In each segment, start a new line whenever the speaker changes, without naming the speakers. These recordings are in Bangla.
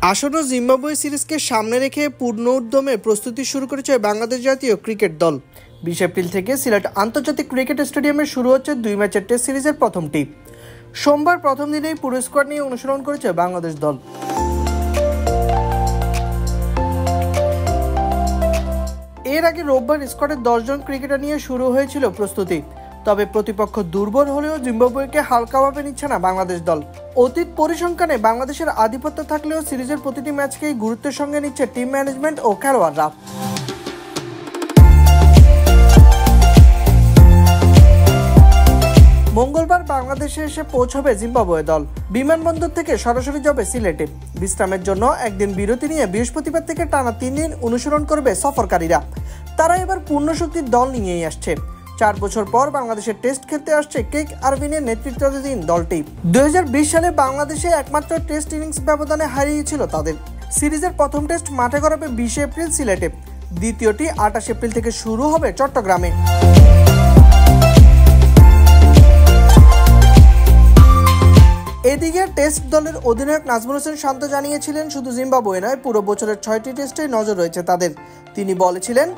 আসন্ন জিম্বাবুয়ে সিরিজকে সামনে রেখে পূর্ণ উদ্যমে প্রস্তুতি শুরু করেছে বাংলাদেশ জাতীয় ক্রিকেট দল। 20 এপ্রিল থেকে সিলেট আন্তর্জাতিক ক্রিকেট স্টেডিয়ামে শুরু হচ্ছে 2 ম্যাচের টেস্ট সিরিজের প্রথমটি। সোমবার প্রথম দিনেই পুরো স্কোয়াড নিয়ে অনুশীলন করেছে বাংলাদেশ দল। এর আগে রোববার স্কোয়াডের 10 জন ক্রিকেটার নিয়ে শুরু হয়েছিল প্রস্তুতি। তবে প্রতিপক্ষ দুর্বল হলেও জিম্বাবুয়েকে হালকাভাবে নিচ্ছে না বাংলাদেশ দল। অতীত পরিসংখ্যানে বাংলাদেশের আধিপত্য থাকলেও সিরিজের প্রতিটি ম্যাচকেই গুরুত্বের সঙ্গে নিচ্ছে টিম ম্যানেজমেন্ট ও খেলোয়াড়রা। মঙ্গলবার বাংলাদেশে এসে পৌঁছবে জিম্বাবুয়ে দল। বিমানবন্দর থেকে সরাসরি যাবে সিলেটে। বিশ্রামের জন্য একদিন বিরতি নিয়ে বৃহস্পতিবার থেকে টানা 3 দিন অনুশীলন করবে সফরকারীরা। তারা এবার পূর্ণ শক্তির দল নিয়েই আসছে। 4 বছর পর বাংলাদেশের টেস্ট খেলতে আসছে কেক আরভিনের নেতৃত্বাধীন দলটি। 2020 সালে বাংলাদেশে একমাত্র টেস্ট ইনিংস ব্যবধানে হারিয়েছিল তাদের। সিরিজের প্রথম টেস্ট মাঠে গড়াবে 20 এপ্রিল সিলেটে। দ্বিতীয়টি 28 এপ্রিল থেকে শুরু হবে চট্টগ্রামে। এদিকে টেস্ট দলের অধিনায়ক নাজমুল হোসেন শান্ত জানিয়েছিলেন, শুধু জিম্বাবুয়ে নয়, পুরো বছরের 6টি টেস্টে নজর রয়েছে তাদের। তিনি বলেছিলেন,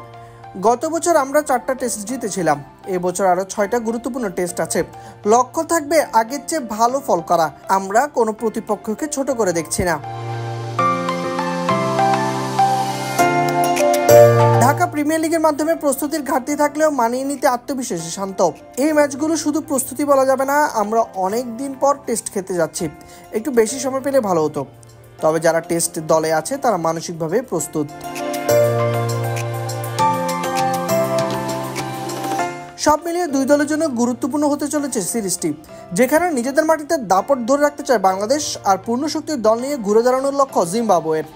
গত বছর আমরা 4টা টেস্ট জিতেছিলাম, এবছর আরও 6টা গুরুত্বপূর্ণ টেস্ট আছে। লক্ষ্য থাকবে আগের চেয়ে ভালো ফল করা। আমরা কোনো প্রতিপক্ষকে ছোট করে দেখছি না। ঢাকা প্রিমিয়ার লিগের মাধ্যমে প্রস্তুতির ঘাটতি থাকলেও মানিয়ে নিতে আত্মবিশ্বাসী শান্ত। এই ম্যাচগুলো শুধু প্রস্তুতি বলা যাবে না, আমরা অনেক দিন পর টেস্ট খেতে যাচ্ছি, একটু বেশি সময় পেলে ভালো হতো। তবে যারা টেস্ট দলে আছে তারা মানসিকভাবে প্রস্তুত। সব মিলিয়ে দুই দলের জন্য গুরুত্বপূর্ণ হতে চলেছে সিরিজটি, যেখানে নিজেদের মাটিতে দাপট ধরে রাখতে চায় বাংলাদেশ আর পূর্ণ শক্তির দল নিয়ে ঘুরে দাঁড়ানোর লক্ষ্য জিম্বাবুয়ের।